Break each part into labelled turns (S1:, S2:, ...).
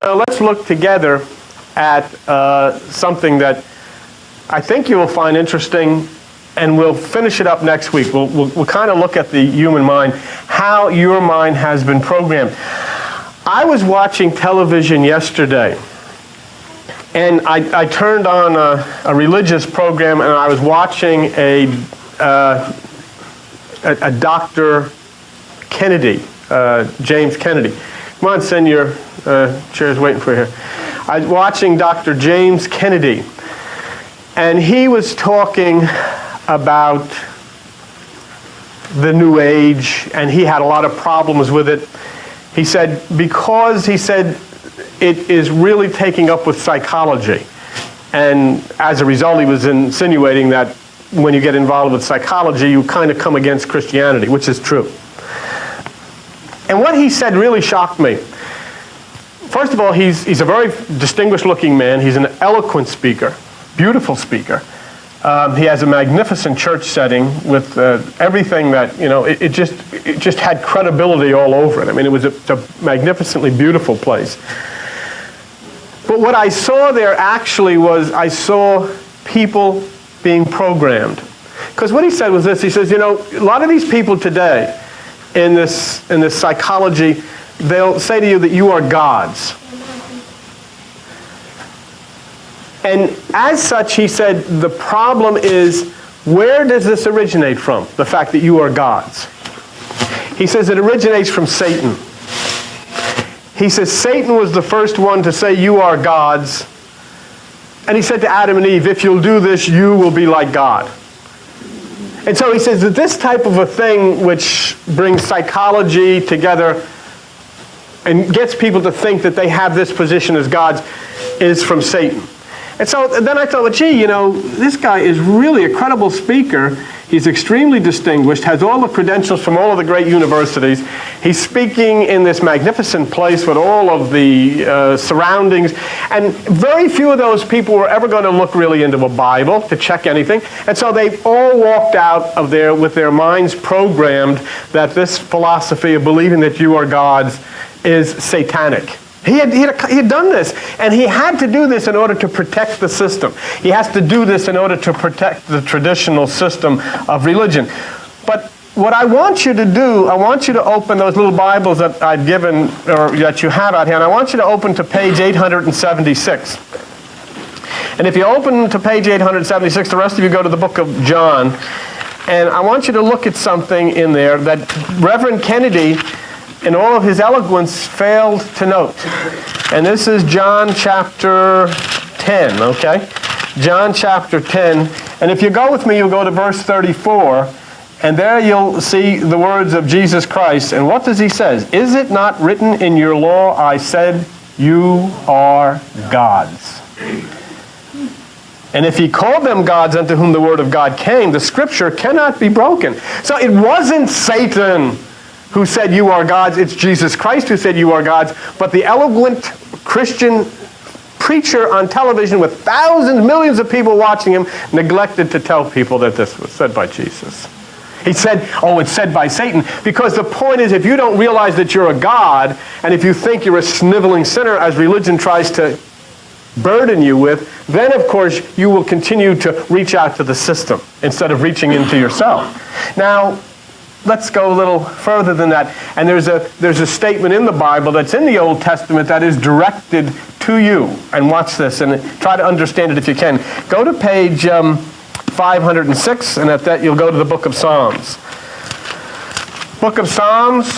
S1: let's look together at something that I think you will find interesting, and we'll finish it up next week. We'll kind of look at the human mind, how your mind has been programmed. I was watching television yesterday, and I turned on a religious program, and I was watching a Dr. Kennedy, James Kennedy. Come on, send your chair's waiting for you here. I was watching Dr. James Kennedy, and he was talking about the New Age, and he had a lot of problems with it. He said, because he said it is really taking up with psychology. And as a result, he was insinuating that when you get involved with psychology, you kind of come against Christianity, which is true. And what he said really shocked me. First of all, he's a very distinguished looking man. He's an eloquent speaker, beautiful speaker. He has a magnificent church setting with everything that, you know, it just had credibility all over it. I mean, it was a magnificently beautiful place. But what I saw there actually was I saw people being programmed. Because what he said was this, he says, you know, a lot of these people today in this psychology, they'll say to you that you are gods. And as such, he said, the problem is, where does this originate from? The fact that you are gods. He says it originates from Satan. He says Satan was the first one to say you are gods. And he said to Adam and Eve, if you'll do this, you will be like God. And so he says that this type of a thing which brings psychology together and gets people to think that they have this position as gods is from Satan. And so then I thought, well, gee, you know, this guy is really a credible speaker. He's extremely distinguished, has all the credentials from all of the great universities. He's speaking in this magnificent place with all of the surroundings. And very few of those people were ever going to look really into a Bible to check anything. And so they all walked out of there with their minds programmed that this philosophy of believing that you are gods is satanic. He had done this, and he had to do this in order to protect the system. He has to do this in order to protect the traditional system of religion. But what I want you to do, I want you to open those little Bibles that I've given, or that you have out here, and I want you to open to page 876. And if you open to page 876, the rest of you go to the book of John, and I want you to look at something in there that Reverend Kennedy, in all of his eloquence, failed to note. And this is John chapter 10, okay? John chapter 10. And if you go with me, you'll go to verse 34. And there you'll see the words of Jesus Christ. And what does he say? Is it not written in your law, I said, you are gods? And if he called them gods unto whom the word of God came, the scripture cannot be broken. So it wasn't Satan who said you are gods. It's Jesus Christ who said you are gods. But the eloquent Christian preacher on television with thousands, millions of people watching him neglected to tell people that this was said by Jesus. He said, oh, it's said by Satan. Because the point is, if you don't realize that you're a god, and if you think you're a sniveling sinner, as religion tries to burden you with, then of course you will continue to reach out to the system instead of reaching into yourself. Now, let's go a little further than that. And there's a statement in the Bible that's in the Old Testament that is directed to you. And watch this and try to understand it if you can. Go to page 506, and at that you'll go to the book of Psalms. Book of Psalms,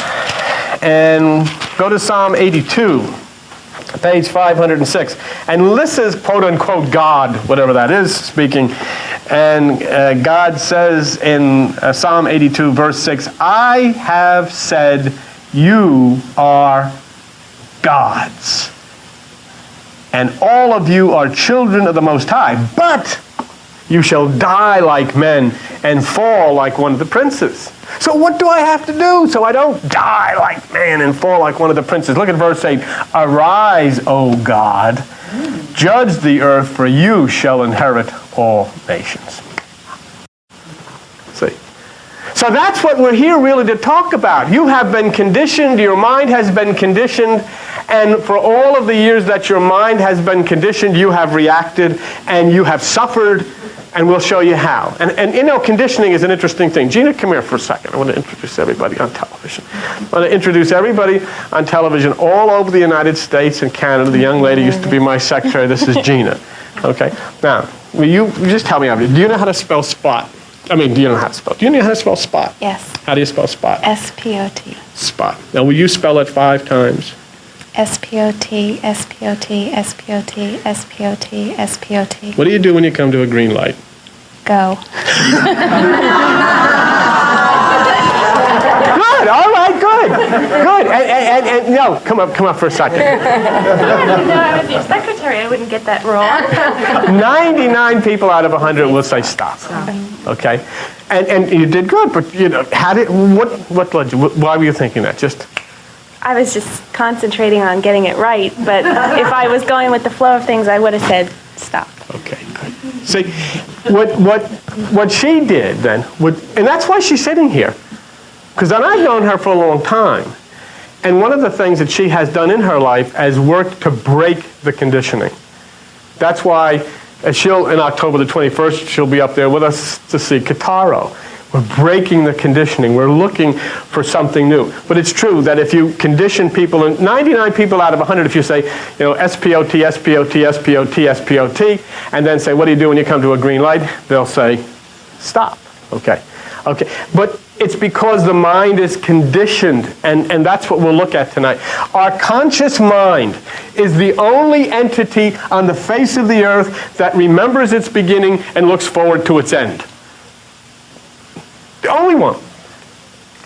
S1: and go to Psalm 82, page 506. And this is quote-unquote God, whatever that is, speaking. And God says in Psalm 82, verse 6, I have said, you are gods, and all of you are children of the Most High, but you shall die like men and fall like one of the princes. So what do I have to do so I don't die like man and fall like one of the princes? Look at verse 8. Arise, O God, judge the earth, for you shall inherit all nations. See? So that's what we're here really to talk about. You have been conditioned, your mind has been conditioned, And for all of the years that your mind has been conditioned, you have reacted and you have suffered, and we'll show you how. And you know, conditioning is an interesting thing. Gina, come here for a second. I want to introduce everybody on television. I want to introduce everybody on television all over the United States and Canada. The young lady used to be my secretary. This is Gina. Okay? Now, will you just tell me, do you know how to spell spot? I mean, do you know how to spell? Do you know how to spell spot?
S2: Yes.
S1: How do you spell spot?
S2: S-P-O-T.
S1: Spot. Now, will you spell it 5 times?
S2: S-P-O-T, S-P-O-T, S-P-O-T, S-P-O-T, S-P-O-T.
S1: What do you do when you come to a green light?
S2: Go.
S1: Good, all right, good. Good. And no, come up for a second.
S3: No, I was your secretary. I wouldn't get that wrong.
S1: 99 people out of 100 will say stop. Okay? And you did good, but you know, what led you? Why were you thinking that? Just
S3: I was just concentrating on getting it right, but if I was going with the flow of things, I would have said stop.
S1: okay. Good. See, what she did then, and that's why she's sitting here, because I've known her for a long time, and one of the things that she has done in her life is work to break the conditioning. That's why she'll, in October the 21st, she'll be up there with us to see Kataro. We're breaking the conditioning. We're looking for something new. But it's true that if you condition people, and 99 people out of 100, if you say, you know, S-P-O-T, S-P-O-T, S-P-O-t, S-P-O-T, and then say, what do you do when you come to a green light? They'll say, stop. Okay. Okay. But it's because the mind is conditioned, and that's what we'll look at tonight. Our conscious mind is the only entity on the face of the earth that remembers its beginning and looks forward to its end. The only one.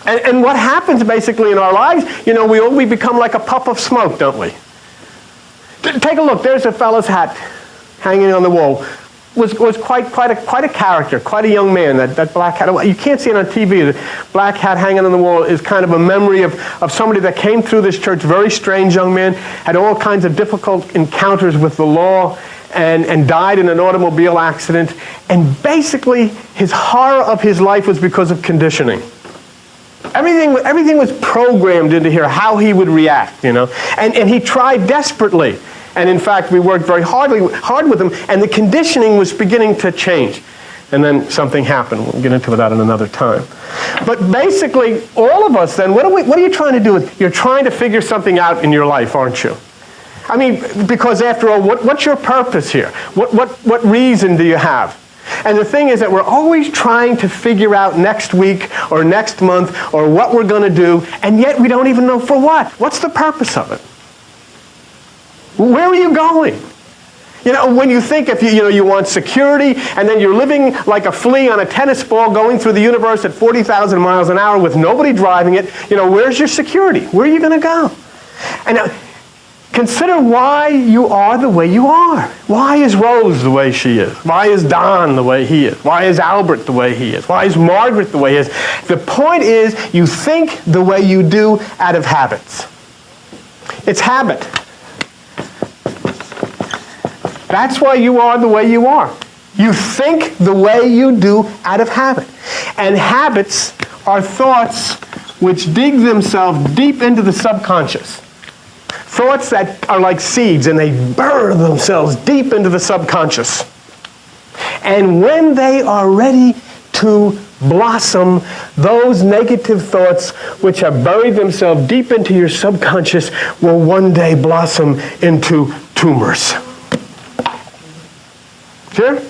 S1: And what happens basically in our lives, you know, we become like a puff of smoke, don't we? Take a look. There's a fellow's hat hanging on the wall. Was quite a character, quite a young man, that black hat. You can't see it on TV. The black hat hanging on the wall is kind of a memory of somebody that came through this church, very strange young man, had all kinds of difficult encounters with the law, and died in an automobile accident. And basically, his horror of his life was because of conditioning. Everything was programmed into here, how he would react, you know. And he tried desperately. And in fact, we worked very hard with him, and the conditioning was beginning to change. And then something happened. We'll get into that in another time. But basically, all of us then, what are you trying to do? You're trying to figure something out in your life, aren't you? I mean, because after all, what's your purpose here? What reason do you have? And the thing is that we're always trying to figure out next week or next month or what we're going to do, and yet we don't even know for what. What's the purpose of it? Where are you going? You know, when you think if you want security, and then you're living like a flea on a tennis ball going through the universe at 40,000 miles an hour with nobody driving it, you know, where's your security? Where are you going to go? And now, consider why you are the way you are. Why is Rose the way she is? Why is Don the way he is? Why is Albert the way he is? Why is Margaret the way he is? The point is, you think the way you do out of habits. It's habit. That's why you are the way you are. You think the way you do out of habit. And habits are thoughts which dig themselves deep into the subconscious. Thoughts that are like seeds, and they burrow themselves deep into the subconscious. And when they are ready to blossom, those negative thoughts which have buried themselves deep into your subconscious will one day blossom into tumors. Sure?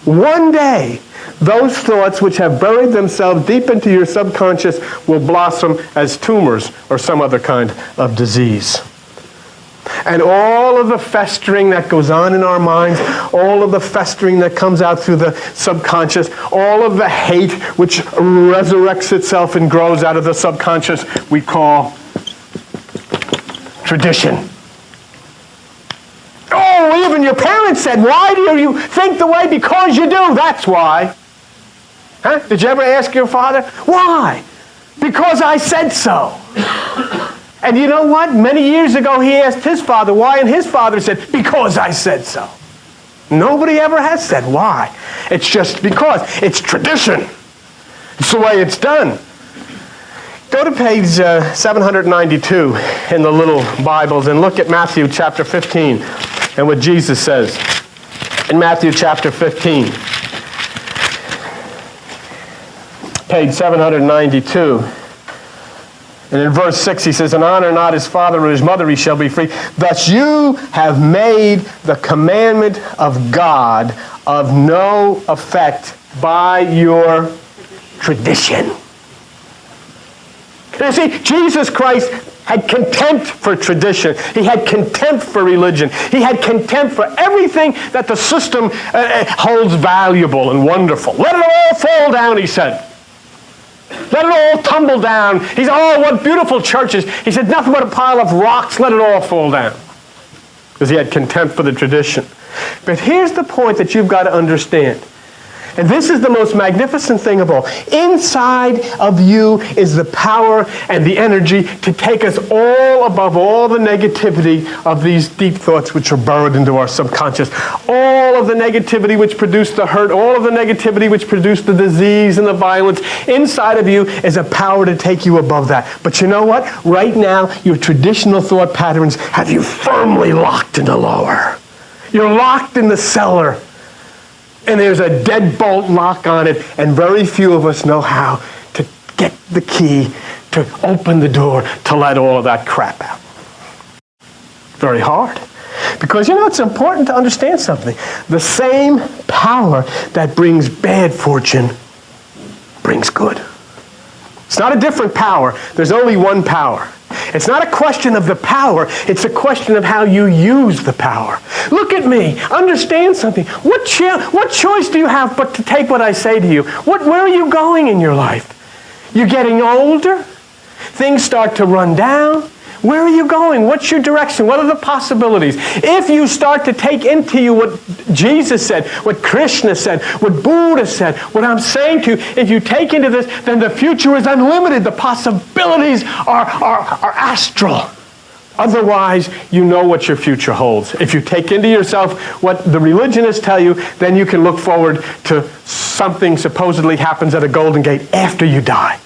S1: One day, those thoughts which have buried themselves deep into your subconscious will blossom as tumors or some other kind of disease. And all of the festering that goes on in our minds, all of the festering that comes out through the subconscious, all of the hate which resurrects itself and grows out of the subconscious, we call tradition. Oh, even your parents said, why do you think the way? Because you do, that's why. Huh? Did you ever ask your father, why? Because I said so. And you know what? Many years ago he asked his father why, and his father said, because I said so. Nobody ever has said why. It's just because. It's tradition. It's the way it's done. Go to page 792 in the little Bibles and look at Matthew chapter 15 and what Jesus says in Matthew chapter 15. Page 792. And in verse 6 he says, "And honor not his father or his mother, he shall be free. Thus you have made the commandment of God of no effect by your tradition." You see, Jesus Christ had contempt for tradition. He had contempt for religion. He had contempt for everything that the system holds valuable and wonderful. Let it all fall down, he said. Let it all tumble down. He said, "Oh, what beautiful churches." He said, "Nothing but a pile of rocks. Let it all fall down." Because he had contempt for the tradition. But here's the point that you've got to understand. And this is the most magnificent thing of all. Inside of you is the power and the energy to take us all above all the negativity of these deep thoughts which are burrowed into our subconscious. All of the negativity which produced the hurt, all of the negativity which produced the disease and the violence. Inside of you is a power to take you above that. But you know what? Right now, your traditional thought patterns have you firmly locked in the lower. You're locked in the cellar. And there's a deadbolt lock on it, and very few of us know how to get the key to open the door to let all of that crap out. Very hard. Because, you know, it's important to understand something. The same power that brings bad fortune brings good. It's not a different power. There's only one power. It's not a question of the power. It's a question of how you use the power. Look at me. Understand something. What choice do you have but to take what I say to you? Where are you going in your life? You're getting older. Things start to run down. Where are you going? What's your direction? What are the possibilities? If you start to take into you what Jesus said, what Krishna said, what Buddha said, what I'm saying to you, if you take into this, then the future is unlimited. The possibilities are astral. Otherwise, you know what your future holds. If you take into yourself what the religionists tell you, then you can look forward to something supposedly happens at a Golden Gate after you die.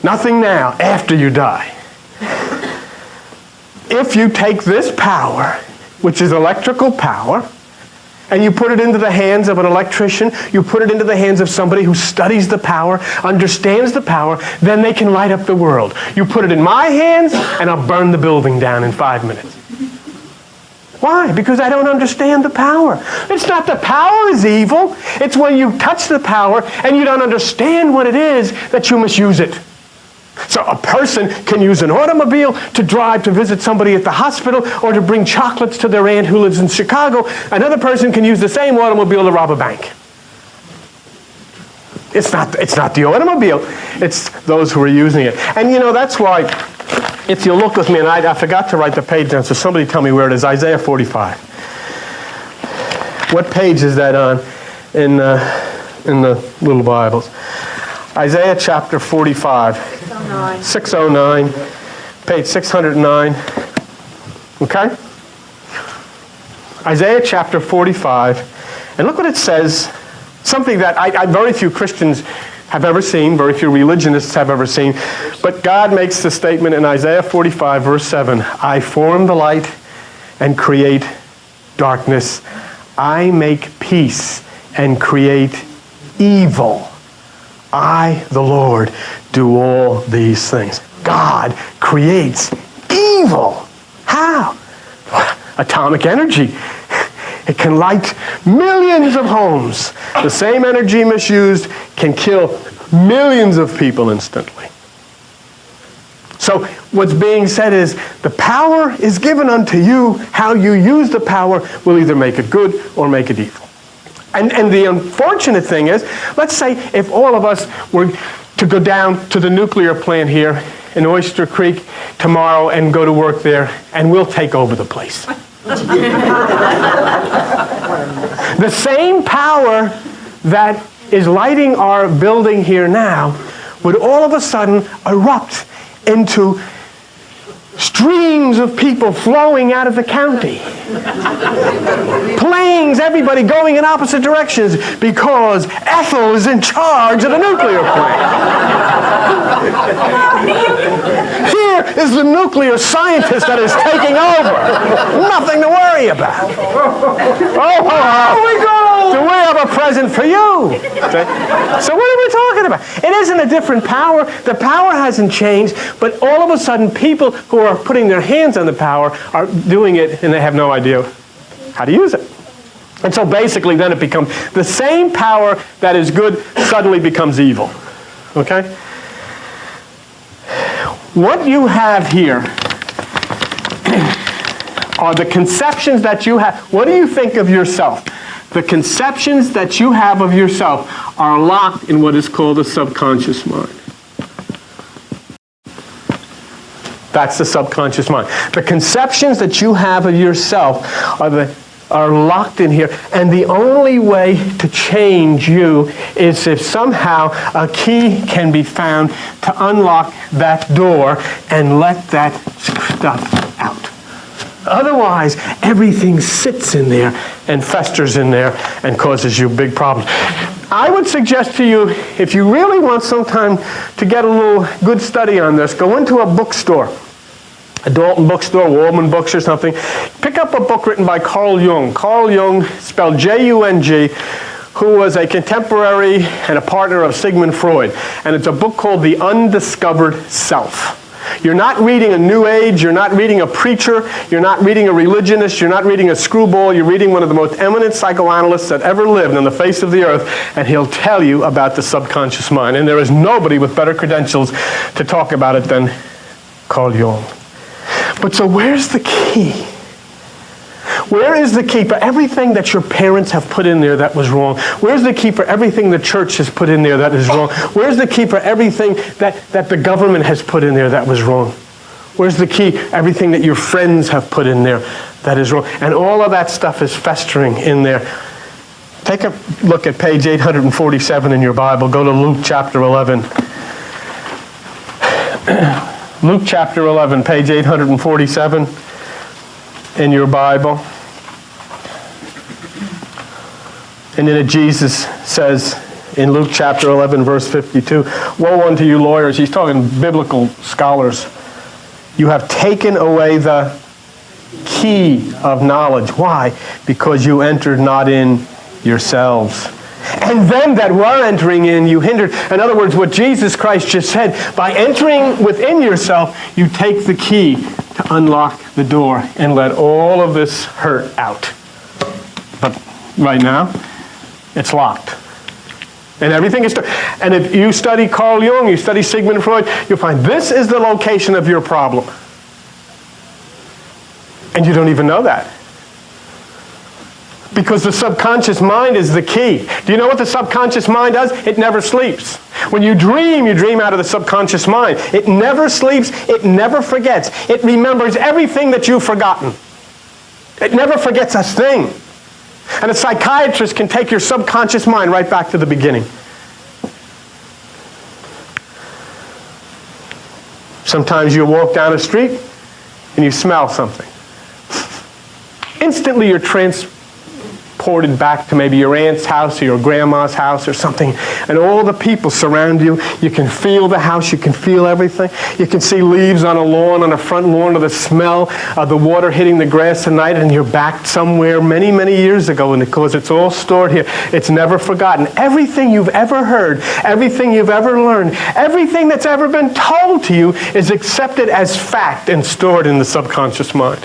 S1: Nothing now, after you die. If you take this power, which is electrical power, and you put it into the hands of an electrician, you put it into the hands of somebody who studies the power, understands the power, then they can light up the world. You put it in my hands, and I'll burn the building down in 5 minutes. Why? Because I don't understand the power. It's not the power is evil. It's when you touch the power and you don't understand what it is that you misuse it. So a person can use an automobile to drive to visit somebody at the hospital or to bring chocolates to their aunt who lives in Chicago. Another person can use the same automobile to rob a bank. It's not the automobile. It's those who are using it. And you know, that's why, if you look with me, and I forgot to write the page down, so somebody tell me where it is. Isaiah 45. What page is that on in the little Bibles? Isaiah chapter 45. 609, page 609. Okay? Isaiah chapter 45. And look what it says. Something that very few Christians have ever seen, very few religionists have ever seen. But God makes the statement in Isaiah 45, verse 7. I form the light and create darkness. I make peace and create evil. I, the Lord, do all these things. God creates evil. How? Atomic energy. It can light millions of homes. The same energy misused can kill millions of people instantly. So what's being said is the power is given unto you. How you use the power will either make it good or make it evil. And the unfortunate thing is, let's say if all of us were to go down to the nuclear plant here in Oyster Creek tomorrow and go to work there, and we'll take over the place. The same power that is lighting our building here now would all of a sudden erupt into Streams of people flowing out of the county. Planes, everybody going in opposite directions because Ethel is in charge of the nuclear plant. Here is the nuclear scientist that is taking over. Nothing to worry about. Oh, we go! Do we have a present for you? So what are we talking about? It isn't a different power. The power hasn't changed, but all of a sudden people who are putting their hands on the power are doing it and they have no idea how to use it. And so basically then it becomes the same power that is good suddenly becomes evil. Okay? What you have here are the conceptions that you have. What do you think of yourself? The conceptions that you have of yourself are locked in what is called the subconscious mind. That's the subconscious mind. The conceptions that you have of yourself are locked in here, and the only way to change you is if somehow a key can be found to unlock that door and let that stuff out. Otherwise, everything sits in there and festers in there and causes you big problems. I would suggest to you, if you really want some time to get a little good study on this, go into a bookstore, a Dalton bookstore, Waldman Books or something. Pick up a book written by Carl Jung. Carl Jung, spelled J-U-N-G, who was a contemporary and a partner of Sigmund Freud. And it's a book called The Undiscovered Self. You're not reading a New Age, you're not reading a preacher, you're not reading a religionist, you're not reading a screwball, you're reading one of the most eminent psychoanalysts that ever lived on the face of the earth, and he'll tell you about the subconscious mind. And there is nobody with better credentials to talk about it than Carl Jung. But so where's the key? Where is the key for everything that your parents have put in there that was wrong? Where's the key for everything the church has put in there that is wrong? Where's the key for everything that the government has put in there that was wrong? Where's the key? Everything that your friends have put in there that is wrong. And all of that stuff is festering in there. Take a look at page 847 in your Bible. Go to Luke chapter 11. Luke chapter 11, page 847 in your Bible. And then Jesus says in Luke chapter 11, verse 52, "Woe unto you lawyers," he's talking biblical scholars, "you have taken away the key of knowledge." Why? Because you entered not in yourselves. And them that were entering in, you hindered. In other words, what Jesus Christ just said, by entering within yourself, you take the key to unlock the door and let all of this hurt out. But right now, it's locked. And everything is... And if you study Carl Jung, you study Sigmund Freud, you'll find this is the location of your problem. And you don't even know that. Because the subconscious mind is the key. Do you know what the subconscious mind does? It never sleeps. When you dream out of the subconscious mind. It never sleeps. It never forgets. It remembers everything that you've forgotten. It never forgets a thing. And a psychiatrist can take your subconscious mind right back to the beginning. Sometimes you walk down a street and you smell something. Instantly you're transported back to maybe your aunt's house or your grandma's house or something, and all the people surround you. You can feel the house, you can feel everything. You can see leaves on a lawn, on a front lawn, or the smell of the water hitting the grass at night, and you're back somewhere many, many years ago, and because it's all stored here, it's never forgotten. Everything you've ever heard, everything you've ever learned, everything that's ever been told to you is accepted as fact and stored in the subconscious mind.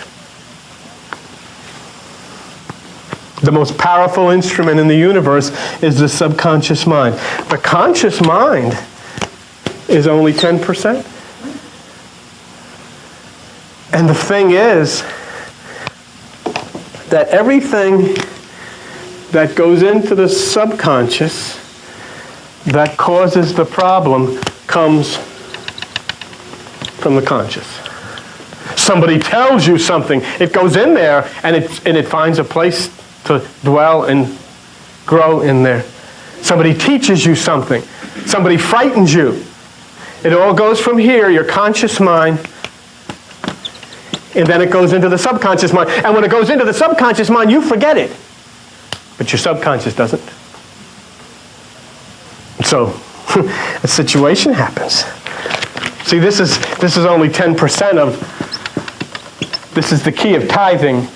S1: The most powerful instrument in the universe is the subconscious mind. The conscious mind is only 10%. And the thing is that everything that goes into the subconscious that causes the problem comes from the conscious. Somebody tells you something, it goes in there and it finds a place to dwell and grow in there. Somebody teaches you something. Somebody frightens you. It all goes from here, your conscious mind, And then it goes into the subconscious mind. And when it goes into the subconscious mind, you forget it. But your subconscious doesn't. So a situation happens. See, this is only 10% of, this is the key of tithing.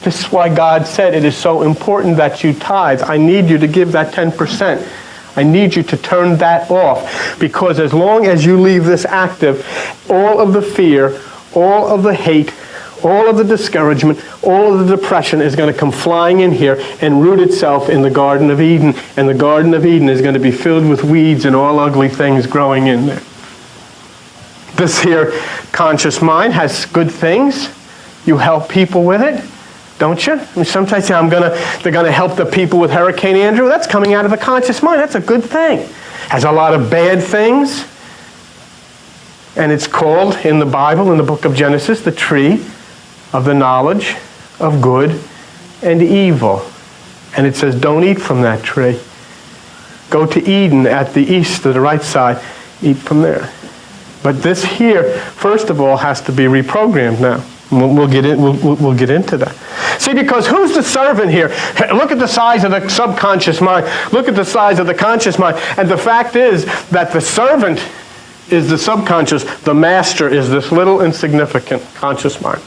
S1: This is why God said it is so important that you tithe. I need you to give that 10%. I need you to turn that off. Because as long as you leave this active, all of the fear, all of the hate, all of the discouragement, all of the depression is going to come flying in here and root itself in the Garden of Eden. And the Garden of Eden is going to be filled with weeds and all ugly things growing in there. This here conscious mind has good things. You help people with it, don't you? I mean, sometimes say, they're going to help the people with Hurricane Andrew. That's coming out of the conscious mind. That's a good thing. Has a lot of bad things. And it's called in the Bible, in the book of Genesis, the tree of the knowledge of good and evil. And it says, don't eat from that tree. Go to Eden at the east, to the right side. Eat from there. But this here, first of all, has to be reprogrammed now. We'll get into that. See, because who's the servant here? Look at the size of the subconscious mind. Look at the size of the conscious mind. And the fact is that the servant is the subconscious. The master is this little insignificant conscious mind.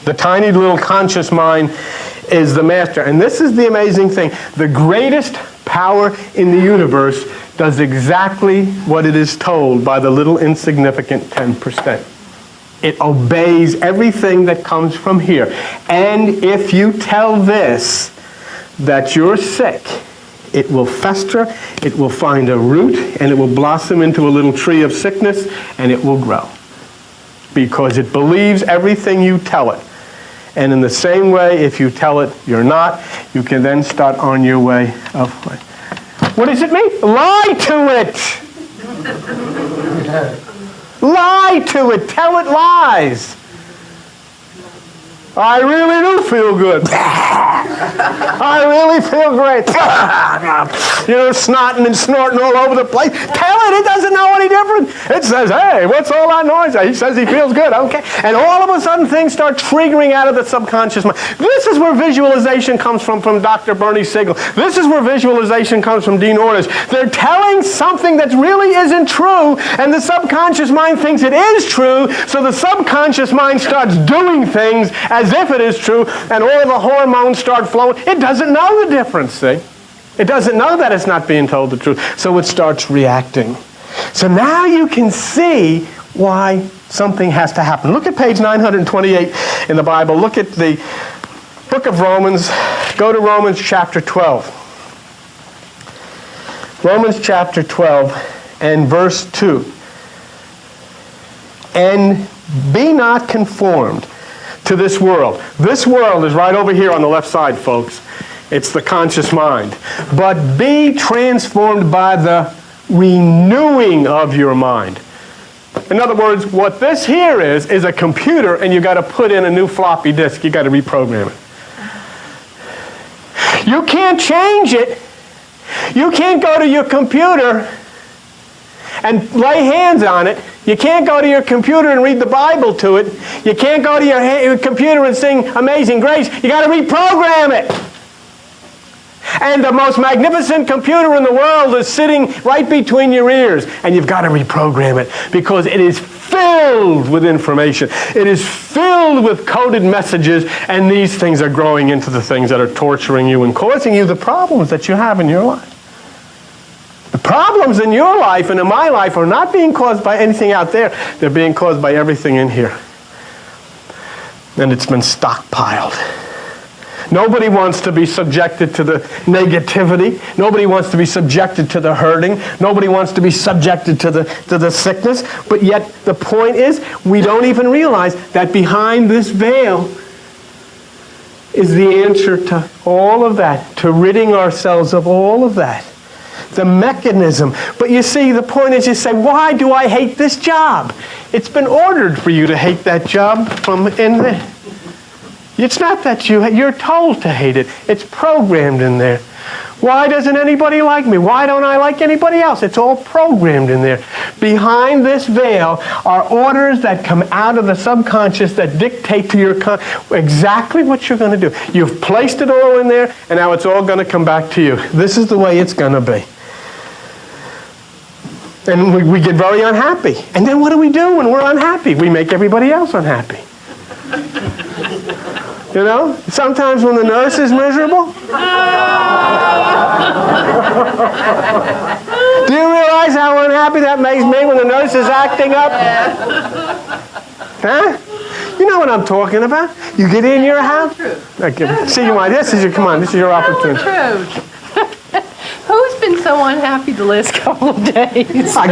S1: The tiny little conscious mind is the master. And this is the amazing thing. The greatest power in the universe does exactly what it is told by the little insignificant 10%. It obeys everything that comes from here. And if you tell this that you're sick, it will fester, it will find a root, and it will blossom into a little tree of sickness, and it will grow. Because it believes everything you tell it. And in the same way, if you tell it you're not, you can then start on your way of life. What does it mean? Lie to it! Lie to it. Tell it lies. I really do feel good. I really feel great. Snotting and snorting all over the place. Tell it doesn't know any different. It says, hey, what's all that noise? He says he feels good. Okay. And all of a sudden things start triggering out of the subconscious mind. This is where visualization comes from Dr. Bernie Siegel. This is where visualization comes from Dean Ornish. They're telling something that really isn't true, and the subconscious mind thinks it is true, so the subconscious mind starts doing things as if it is true, and all the hormones start flowing. It doesn't know the difference, see? It doesn't know that it's not being told the truth, so it starts reacting. So now you can see why something has to happen. Look at page 928 in the Bible. Look at the book of Romans. Go to Romans chapter 12. Romans chapter 12 and verse 2. And be not conformed to this world. This world is right over here on the left side, folks. It's the conscious mind. But be transformed by the renewing of your mind. In other words, what this here is a computer, and you've got to put in a new floppy disk. You've got to reprogram it. You can't change it. You can't go to your computer and lay hands on it. You can't go to your computer and read the Bible to it. You can't go to your computer and sing Amazing Grace. You got to reprogram it. And the most magnificent computer in the world is sitting right between your ears. And you've got to reprogram it because it is filled with information. It is filled with coded messages. And these things are growing into the things that are torturing you and causing you the problems that you have in your life. The problems in your life and in my life are not being caused by anything out there. They're being caused by everything in here. And it's been stockpiled. Nobody wants to be subjected to the negativity. Nobody wants to be subjected to the hurting. Nobody wants to be subjected to the sickness. But yet the point is, we don't even realize that behind this veil is the answer to all of that, to ridding ourselves of all of that. The mechanism. But you see, the point is, you say, why do I hate this job? It's been ordered for you to hate that job from in there. It's not that you're told to hate it. It's programmed in there. Why doesn't anybody like me? Why don't I like anybody else? It's all programmed in there. Behind this veil are orders that come out of the subconscious that dictate to your exactly what you're going to do. You've placed it all in there, and now it's all going to come back to you. This is the way it's going to be. And we get very unhappy. And then what do we do when we're unhappy? We make everybody else unhappy. You know? Sometimes when the nurse is miserable. Do you realize how unhappy that makes me when the nurse is acting up? Huh? You know what I'm talking about. You get in your house. See, this is your opportunity.
S4: Who's been so unhappy the last couple of days?
S1: I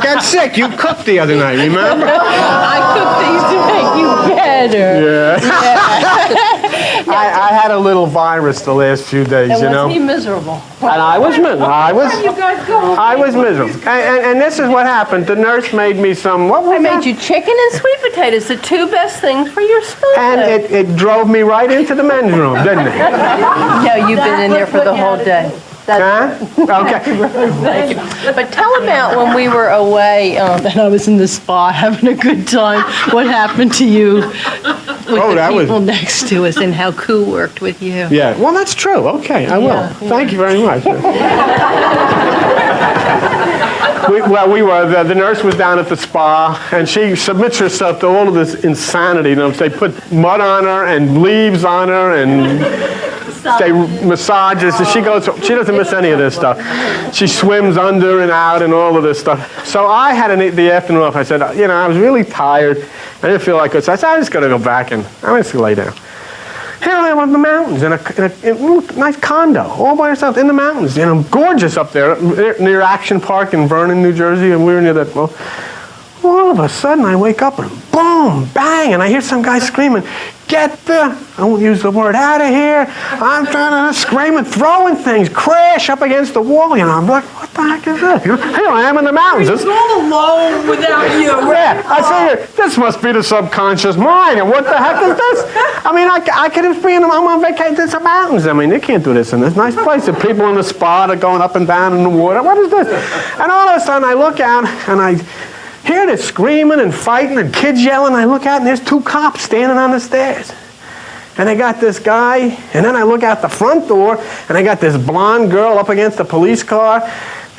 S1: got sick. You cooked the other night, remember?
S4: I cooked these to make you better.
S1: Yeah. I had a little virus the last few days,
S4: And
S1: you know.
S4: was he miserable?
S1: And I was miserable. I
S4: You guys go.
S1: was miserable. And this is what happened. The nurse made me some, what was
S4: I
S1: that?
S4: made you chicken and sweet potatoes, the two best things for your stomach.
S1: And it drove me right into the men's room, didn't it?
S4: No, you've been in there for the whole day.
S1: Huh? Okay.
S4: But tell about when we were away and I was in the spa having a good time. What happened to you with the people next to us and how Koo worked with you?
S1: Yeah. Well, that's true. Okay, I will.
S4: Yeah.
S1: Thank you very much. The nurse was down at the spa, and she submits herself to all of this insanity. You know, they put mud on her and leaves on her and they massages. She doesn't miss any of this stuff. She swims under and out and all of this stuff. So I had the afternoon off. I said, you know, I was really tired. I didn't feel like it. So I said, I'm just going to go back and I'm just going to lay down. Here I am in the mountains in a nice condo, all by yourself in the mountains. You know, gorgeous up there near Action Park in Vernon, New Jersey, and we were near that. Well, all of a sudden I wake up and boom, bang, and I hear some guy screaming, "Get the," I won't use the word, "out of here." I'm trying to scream and throwing things, crash up against the wall. You know, I'm like, what the heck is this? You know, here I am in the mountains.
S4: He's all alone without you.
S1: Yeah, I figured this must be the subconscious mind, and what the heck is this? I mean, I could have been, I'm on vacation in the mountains. I mean, they can't do this in this nice place. The people in the spa are going up and down in the water. What is this? And all of a sudden I look out and I hear this screaming and fighting and kids yelling. I look out and there's two cops standing on the stairs. And they got this guy, and then I look out the front door, and I got this blonde girl up against the police car,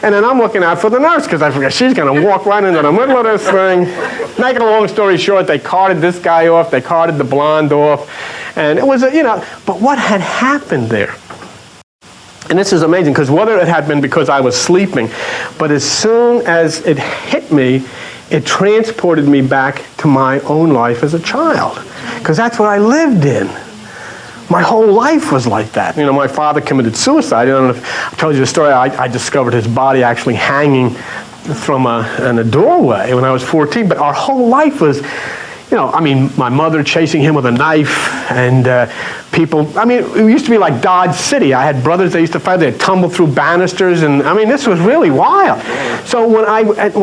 S1: and then I'm looking out for the nurse, because I figured she's going to walk right into the middle of this thing. Making a long story short, they carted this guy off, they carted the blonde off, and it was, you know, but what had happened there? And this is amazing, because whether it had been because I was sleeping, but as soon as it hit me, it transported me back to my own life as a child, because that's what I lived in. My whole life was like that. You know, my father committed suicide. I don't know if I told you the story. I discovered his body actually hanging from in a doorway when I was 14. But our whole life was, you know, I mean, my mother chasing him with a knife, and people, I mean, it used to be like Dodge City. I had brothers that used to fight. They'd tumble through banisters, and I mean, this was really wild. So when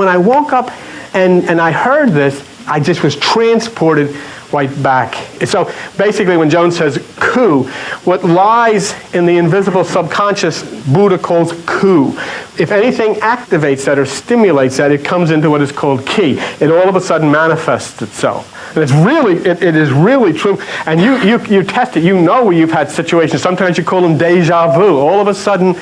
S1: I woke up and I heard this, I just was transported right back. So basically when Joan says Koo, what lies in the invisible subconscious, Buddha calls Koo. If anything activates that or stimulates that, it comes into what is called Ki. It all of a sudden manifests itself. And it's really, it is really true. And you test it. You know where you've had situations. Sometimes you call them deja vu. All of a sudden,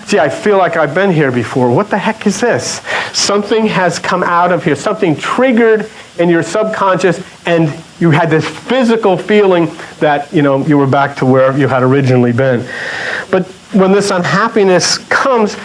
S1: gee, I feel like I've been here before. What the heck is this? Something has come out of here. Something triggered in your subconscious, and you had this physical feeling that, you know, you were back to where you had originally been. But when this unhappiness comes,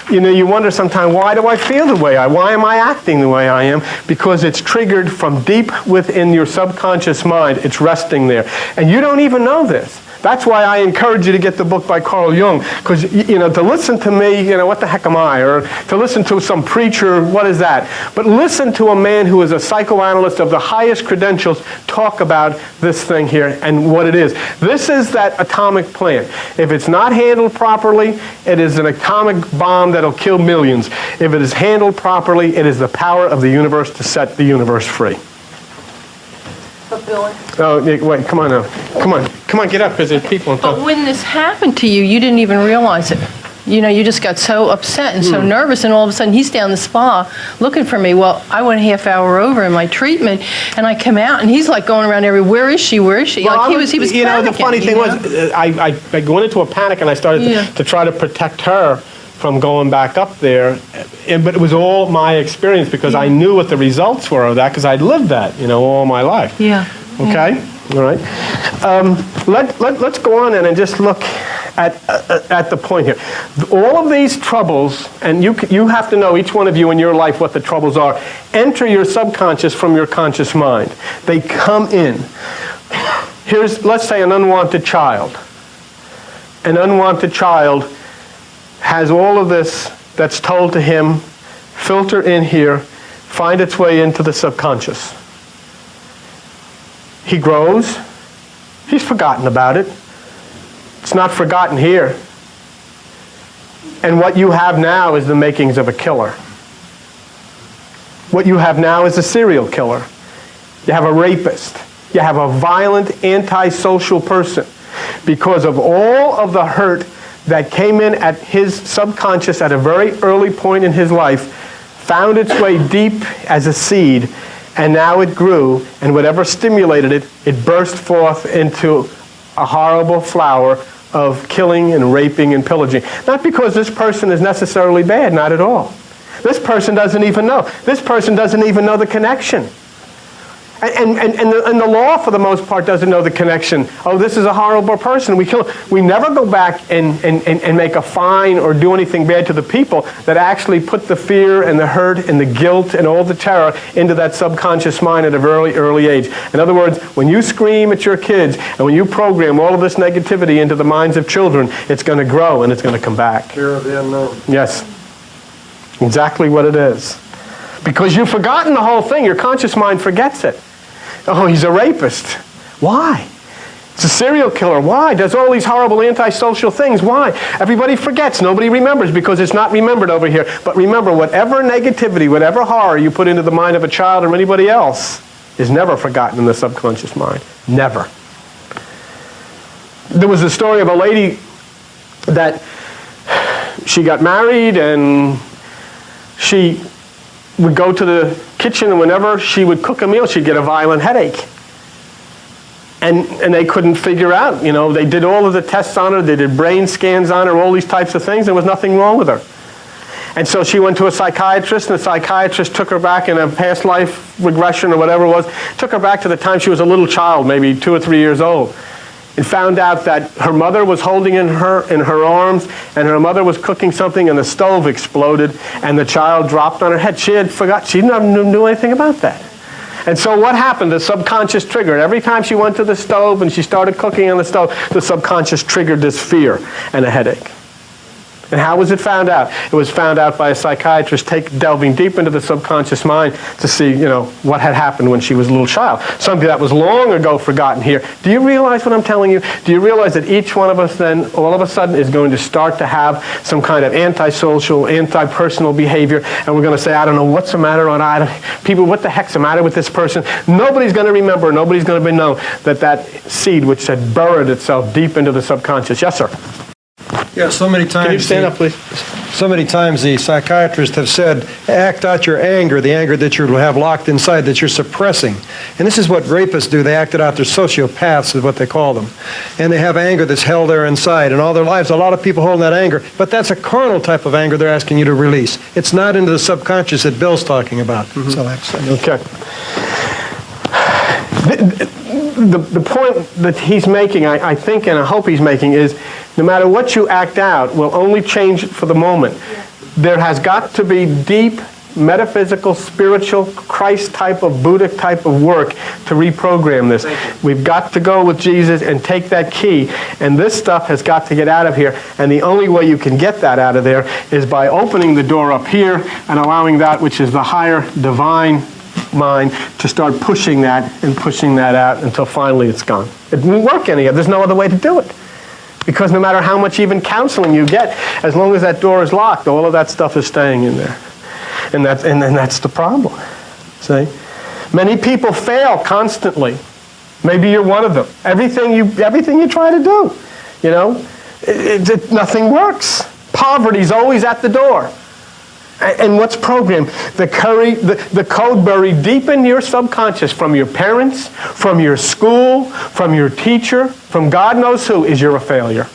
S1: you know, you wonder sometimes, why do I feel the way why am I acting the way I am? Because it's triggered from deep within your subconscious mind. It's resting there. And you don't even know this. That's why I encourage you to get the book by Carl Jung, because, you know, to listen to me, you know, what the heck am I? Or to listen to some preacher, what is that? But listen to a man who is a psychoanalyst of the highest credentials talk about this thing here and what it is. This is that atomic plant. If it's not handled properly, it is an atomic bomb that'll kill millions. If it is handled properly, it is the power of the universe to set the universe free. Oh, wait, come on now. Come on, get up, because there's people on top.
S4: But when this happened to you, you didn't even realize it. You know, you just got so upset and so nervous, and all of a sudden he's down the spa looking for me. Well, I went a half hour over in my treatment, and I come out, and he's like going around everywhere. Where is she? Where is she?
S1: Well,
S4: Like he was
S1: you know, the
S4: panicking,
S1: funny thing
S4: you
S1: was,
S4: know?
S1: I went into a panic, and I started to try to protect her from going back up there. But it was all my experience, because I knew what the results were of that, because I'd lived that, you know, all my life.
S4: Yeah.
S1: Okay? All right. Let's go on and just look at the point here. All of these troubles, and you have to know, each one of you in your life, what the troubles are, enter your subconscious from your conscious mind. They come in. Here's, let's say, an unwanted child. An unwanted child has all of this that's told to him, filter in here, find its way into the subconscious. He grows. He's forgotten about it. It's not forgotten here. And what you have now is the makings of a killer. What you have now is a serial killer. You have a rapist. You have a violent, antisocial person. Because of all of the hurt that came in at his subconscious at a very early point in his life, found its way deep as a seed, and now it grew, and whatever stimulated it, it burst forth into a horrible flower of killing and raping and pillaging. Not because this person is necessarily bad, not at all. This person doesn't even know. This person doesn't even know the connection. And the law, for the most part, doesn't know the connection. Oh, this is a horrible person. We kill him. We never go back and make a fine or do anything bad to the people that actually put the fear and the hurt and the guilt and all the terror into that subconscious mind at a very early age. In other words, when you scream at your kids and when you program all of this negativity into the minds of children, it's going to grow and it's going to come back.
S5: Fear of the unknown.
S1: Yes. Exactly what it is. Because you've forgotten the whole thing. Your conscious mind forgets it. Oh, he's a rapist. Why? It's a serial killer. Why? Does all these horrible antisocial things. Why? Everybody forgets. Nobody remembers because it's not remembered over here. But remember, whatever negativity, whatever horror you put into the mind of a child or anybody else is never forgotten in the subconscious mind. Never. There was a story of a lady that she got married, and she would go to the kitchen, and whenever she would cook a meal, she'd get a violent headache. And they couldn't figure out, you know, they did all of the tests on her, they did brain scans on her, all these types of things, there was nothing wrong with her. And so she went to a psychiatrist, and the psychiatrist took her back in a past life regression or whatever it was, took her back to the time she was a little child, maybe 2 or 3 years old. And found out that her mother was holding in her arms, and her mother was cooking something, and the stove exploded, and the child dropped on her head. She had forgot. She never knew anything about that. And so what happened? The subconscious triggered. Every time she went to the stove and she started cooking on the stove, the subconscious triggered this fear and a headache. And how was it found out? It was found out by a psychiatrist delving deep into the subconscious mind to see, you know, what had happened when she was a little child. Something that was long ago forgotten here. Do you realize what I'm telling you? Do you realize that each one of us then, all of a sudden, is going to start to have some kind of antisocial, anti-personal behavior, and we're going to say, I don't know what's the matter, people, what the heck's the matter with this person? Nobody's going to remember, nobody's going to know that seed which had burrowed itself deep into the subconscious. Yes, sir?
S5: Yeah, so many times.
S1: Can you stand up, please?
S5: So many times the psychiatrists have said, act out your anger, the anger that you have locked inside, that you're suppressing. And this is what rapists do. They act it out. They're sociopaths is what they call them. And they have anger that's held there inside. And all their lives, a lot of people holding that anger. But that's a carnal type of anger they're asking you to release. It's not into the subconscious that Bill's talking about. Mm-hmm. So that's
S1: okay. The point that he's making, I think, and I hope he's making, is no matter what you act out will only change for the moment. There has got to be deep metaphysical, spiritual, Christ type of, Buddha type of work to reprogram this. We've got to go with Jesus and take that key, and this stuff has got to get out of here, and the only way you can get that out of there is by opening the door up here and allowing that which is the higher divine mind to start pushing that and pushing that out until finally it's gone. It won't work any other. There's no other way to do it. Because no matter how much even counseling you get, as long as that door is locked, all of that stuff is staying in there. And that's the problem. See? Many people fail constantly. Maybe you're one of them. Everything you try to do, nothing works. Poverty's always at the door. And what's programmed? The code buried deep in your subconscious from your parents, from your school, from your teacher, from God knows who, is you're a failure.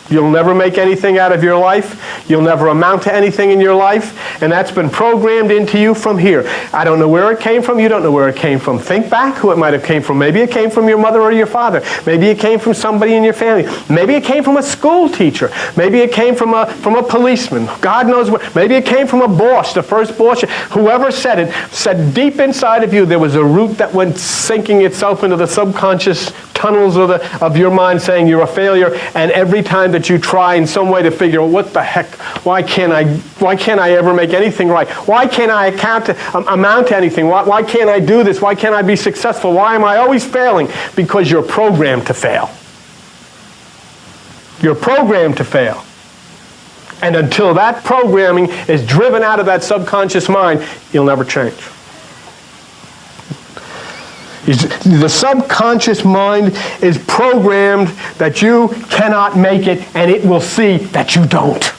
S1: You'll never make anything out of your life. You'll never amount to anything in your life. And that's been programmed into you from here. I don't know where it came from. You don't know where it came from. Think back who it might have came from. Maybe it came from your mother or your father. Maybe it came from somebody in your family. Maybe it came from a school teacher. Maybe it came from a policeman. God knows where. Maybe it came from a boss, the first boss. Whoever said it, said deep inside of you there was a root that went sinking itself into the subconscious tunnels of your mind saying you're a failure, and every time that you try in some way to figure out what the heck, why can't I ever make anything right? Why can't I amount to anything? Why can't I do this? Why can't I be successful? Why am I always failing? Because you're programmed to fail. You're programmed to fail. And until that programming is driven out of that subconscious mind, you'll never change. The subconscious mind is programmed that you cannot make it, and it will see that you don't.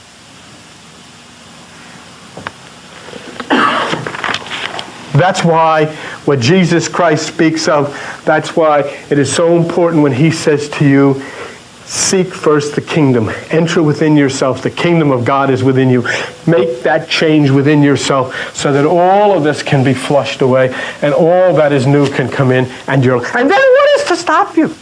S1: That's why what Jesus Christ speaks of, that's why it is so important when he says to you, seek first the kingdom. Enter within yourself. The kingdom of God is within you. Make that change within yourself so that all of this can be flushed away and all that is new can come in. And then what is to stop you?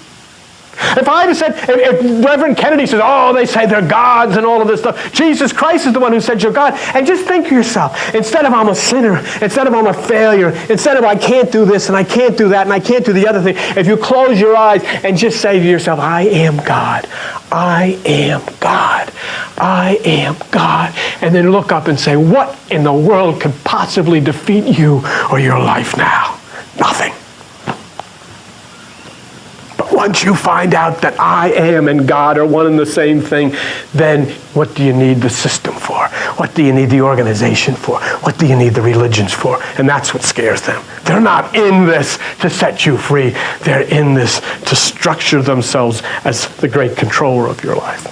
S1: If I had said, if Reverend Kennedy says, oh, they say they're gods and all of this stuff, Jesus Christ is the one who said you're God. And just think to yourself, instead of I'm a sinner, instead of I'm a failure, instead of I can't do this and I can't do that and I can't do the other thing, if you close your eyes and just say to yourself, I am God. I am God. I am God. And then look up and say, what in the world could possibly defeat you or your life now? Nothing. Once you find out that I am and God are one and the same thing, then what do you need the system for? What do you need the organization for? What do you need the religions for? And that's what scares them. They're not in this to set you free. They're in this to structure themselves as the great controller of your life.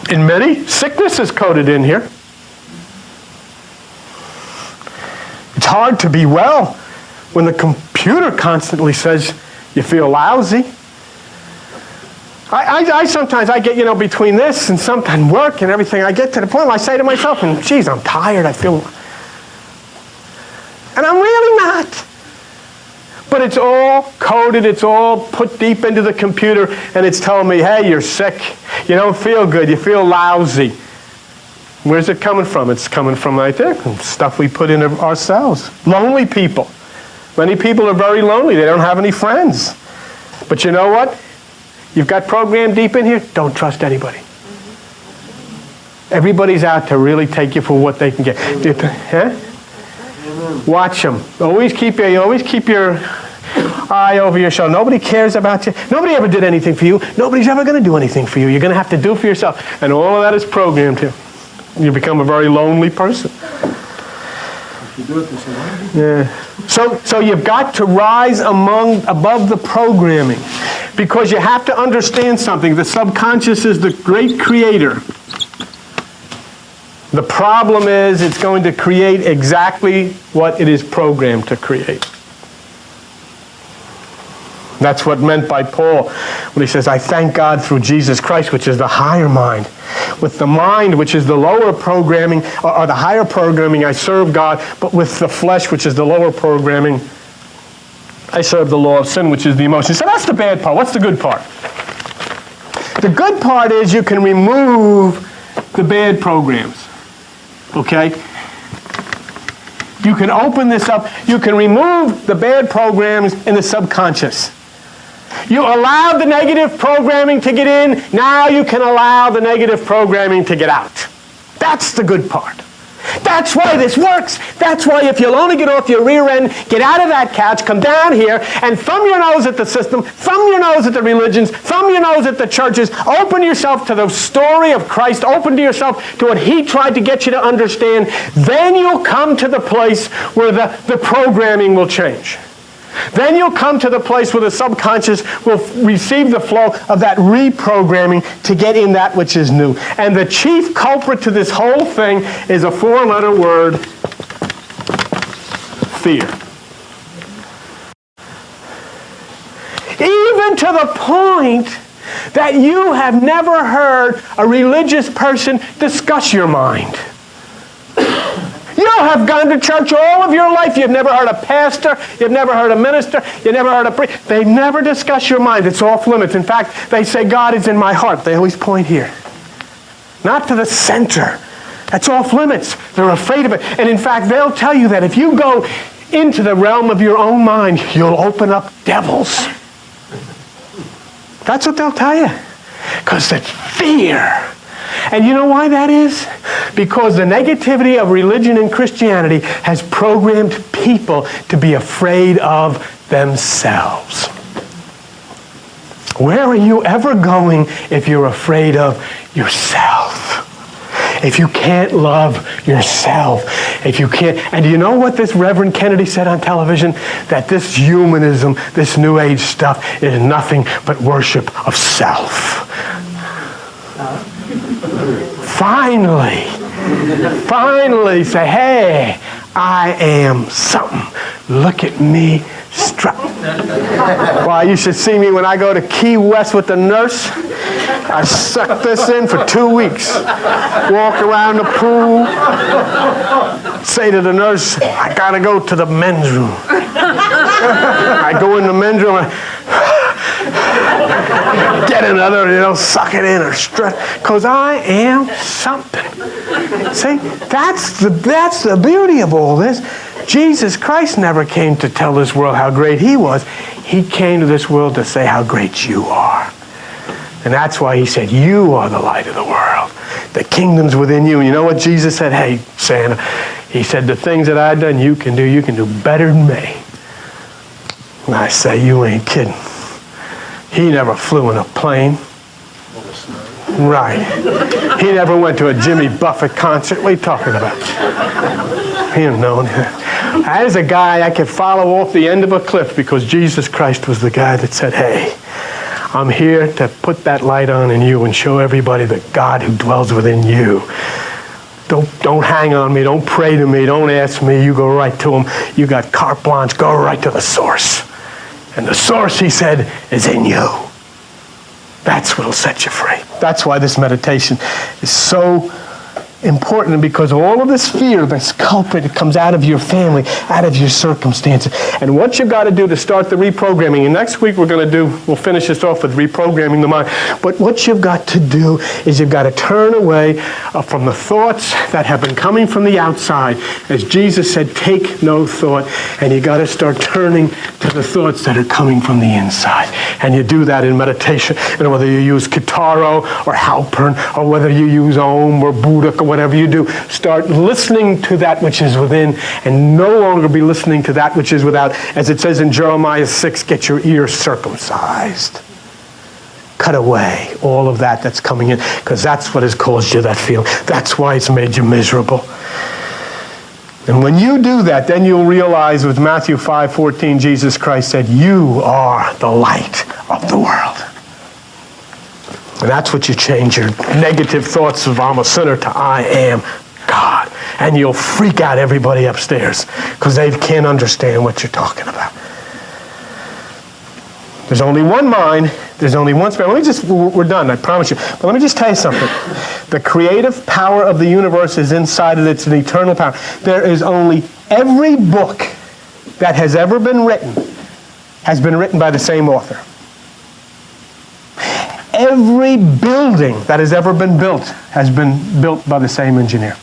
S1: In many, sickness is coded in here. It's hard to be well when the computer constantly says, you feel lousy. I sometimes get, between this and sometimes work and everything, I get to the point where I say to myself, geez, I'm tired, I feel... And I'm really not. But it's all coded, it's all put deep into the computer, and it's telling me, hey, you're sick, you don't feel good, you feel lousy. Where's it coming from? It's coming from right there, stuff we put in ourselves. Lonely people. Many people are very lonely. They don't have any friends. But you know what? You've got programmed deep in here. Don't trust anybody. Everybody's out to really take you for what they can get. Watch them. Always keep your eye over your shoulder. Nobody cares about you. Nobody ever did anything for you. Nobody's ever going to do anything for you. You're going to have to do for yourself. And all of that is programmed here. You become a very lonely person. Yeah. So you've got to rise above the programming, because you have to understand something. The subconscious is the great creator. The problem is it's going to create exactly what it is programmed to create. That's what meant by Paul when he says, I thank God through Jesus Christ, which is the higher mind. With the mind, which is the lower programming, or the higher programming, I serve God, but with the flesh, which is the lower programming, I serve the law of sin, which is the emotion. So that's the bad part. What's the good part? The good part is you can remove the bad programs. Okay? You can open this up. You can remove the bad programs in the subconscious. You allowed the negative programming to get in. Now you can allow the negative programming to get out. That's the good part. That's why this works. That's why if you'll only get off your rear end, get out of that couch, come down here, and thumb your nose at the system, thumb your nose at the religions, thumb your nose at the churches, open yourself to the story of Christ, open to yourself to what he tried to get you to understand, then you'll come to the place where the programming will change. Then you'll come to the place where the subconscious will receive the flow of that reprogramming to get in that which is new. And the chief culprit to this whole thing is a 4-letter word, fear. Even to the point that you have never heard a religious person discuss your mind. You have gone to church all of your life. You've never heard a pastor. You've never heard a minister. You've never heard a priest. They've never discussed your mind. It's off limits. In fact, they say, God is in my heart. They always point here. Not to the center. That's off limits. They're afraid of it. And in fact, they'll tell you that if you go into the realm of your own mind, you'll open up devils. That's what they'll tell you. Because it's fear. And you know why that is? Because the negativity of religion and Christianity has programmed people to be afraid of themselves. Where are you ever going if you're afraid of yourself? If you can't love yourself, if you can't, and do you know what this Reverend Kennedy said on television? That this humanism, this New Age stuff is nothing but worship of self. Finally say, hey, I am something. Look at me strut. Why, you should see me when I go to Key West with the nurse. I suck this in for 2 weeks. Walk around the pool. Say to the nurse, I gotta go to the men's room. I go in the men's room. Get another, suck it in or strut. Because I am something. See, that's the beauty of all this. Jesus Christ never came to tell this world how great he was. He came to this world to say how great you are. And that's why he said, you are the light of the world. The kingdom's within you. And you know what Jesus said? Hey, Santa, he said, the things that I've done, you can do better than me. And I say, you ain't kidding. He never flew in a plane. Right. He never went to a Jimmy Buffett concert. What are you talking about? He didn't know anything. As a guy, I could follow off the end of a cliff because Jesus Christ was the guy that said, hey, I'm here to put that light on in you and show everybody the God who dwells within you. Don't hang on me. Don't pray to me. Don't ask me. You go right to him. You got carte blanche. Go right to the source. And the source, he said, is in you. That's what will set you free. That's why this meditation is so important, because of all of this fear, this culprit that comes out of your family, out of your circumstances. And what you've got to do to start the reprogramming, and next week we'll finish this off with reprogramming the mind. But what you've got to do is you've got to turn away from the thoughts that have been coming from the outside. As Jesus said, take no thought. And you've got to start turning to the thoughts that are coming from the inside. And you do that in meditation. And whether you use Kitaro or Halpern, or whether you use Om or Buddha, or whatever you do, start listening to that which is within and no longer be listening to that which is without. As it says in Jeremiah 6, get your ears circumcised. Cut away all of that that's coming in, because that's what has caused you that feeling. That's why it's made you miserable. And when you do that, then you'll realize with Matthew 5:14, Jesus Christ said, you are the light of the world. And that's what you change your negative thoughts of I'm a sinner to I am God. And you'll freak out everybody upstairs because they can't understand what you're talking about. There's only one mind. There's only one spirit. We're done, I promise you. But let me just tell you something. The creative power of the universe is inside of it. It's an eternal power. There is only every book that has ever been written has been written by the same author. Every building that has ever been built has been built by the same engineer.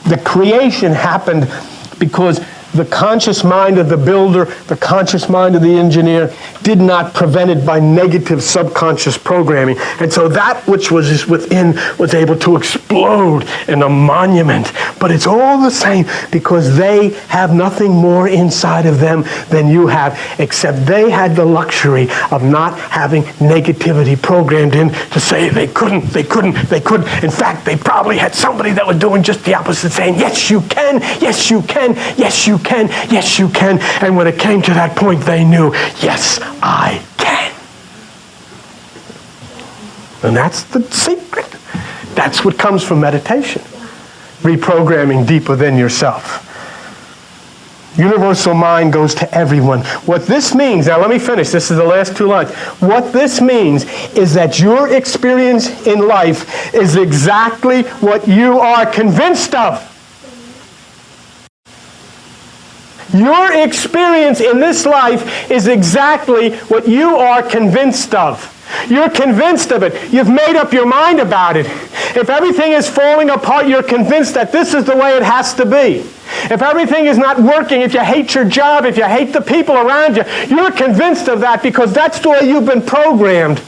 S1: The creation happened because the conscious mind of the builder, the conscious mind of the engineer did not prevent it by negative subconscious programming. And so that which was within was able to explode in a monument. But it's all the same because they have nothing more inside of them than you have, except they had the luxury of not having negativity programmed in to say they couldn't. In fact, they probably had somebody that was doing just the opposite, saying, yes, you can, yes, you can, yes, you can, yes, you can. And when it came to that point, they knew, yes, I can. And that's the secret. That's what comes from meditation. Reprogramming deep within yourself. Universal mind goes to everyone. What this means, now let me finish, this is the last two lines. What this means is that your experience in life is exactly what you are convinced of. Your experience in this life is exactly what you are convinced of. You're convinced of it. You've made up your mind about it. If everything is falling apart, you're convinced that this is the way it has to be. If everything is not working, if you hate your job, if you hate the people around you, you're convinced of that because that's the way you've been programmed.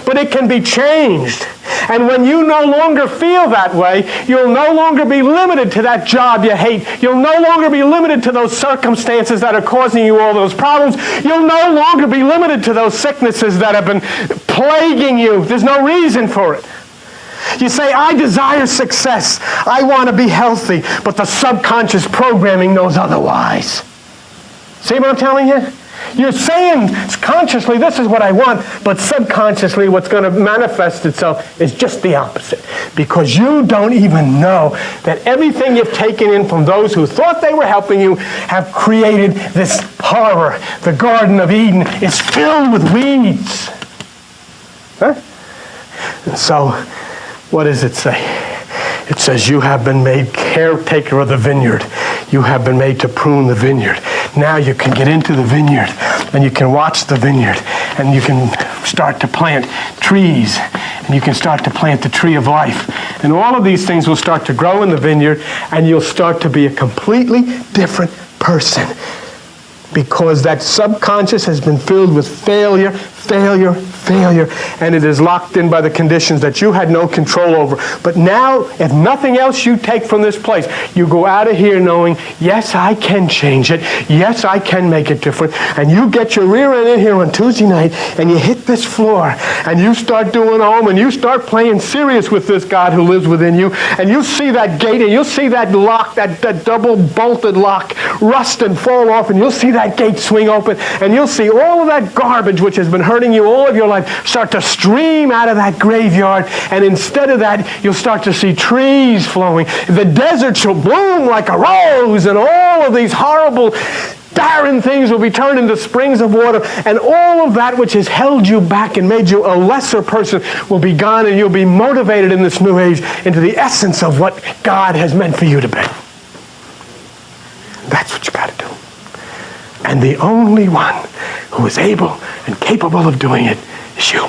S1: But it can be changed. And when you no longer feel that way, you'll no longer be limited to that job you hate. You'll no longer be limited to those circumstances that are causing you all those problems. You'll no longer be limited to those sicknesses that have been plaguing you. There's no reason for it. You say, I desire success. I want to be healthy. But the subconscious programming knows otherwise. See what I'm telling you? You're saying consciously, this is what I want, but subconsciously what's going to manifest itself is just the opposite. Because you don't even know that everything you've taken in from those who thought they were helping you have created this horror. The Garden of Eden is filled with weeds. Huh? And so, what does it say? It says, you have been made caretaker of the vineyard. You have been made to prune the vineyard. Now you can get into the vineyard and you can watch the vineyard and you can start to plant trees and you can start to plant the tree of life. And all of these things will start to grow in the vineyard and you'll start to be a completely different person because that subconscious has been filled with failure, and it is locked in by the conditions that you had no control over. But now, if nothing else you take from this place, you go out of here knowing, yes, I can change it. Yes, I can make it different. And you get your rear end in here on Tuesday night, and you hit this floor, and you start doing home, and you start playing serious with this God who lives within you, and you see that gate, and you'll see that lock, that double-bolted lock, rust and fall off, and you'll see that gate swing open, and you'll see all of that garbage which has been hurting you all of your life start to stream out of that graveyard, and instead of that, you'll start to see trees flowing. The desert shall bloom like a rose, and all of these horrible, barren things will be turned into springs of water, and all of that which has held you back and made you a lesser person will be gone, and you'll be motivated in this new age into the essence of what God has meant for you to be. That's what you got to do. And the only one who is able and capable of doing it is you.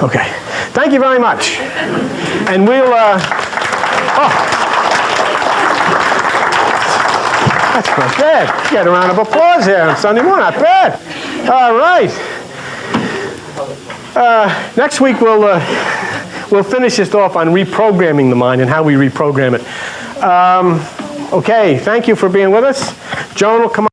S1: Okay. Thank you very much. And we'll, that's not bad. You got a round of applause here on Sunday morning. Not bad. All right. Next week we'll finish this off on reprogramming the mind and how we reprogram it. Okay, thank you for being with us. Joan will come on.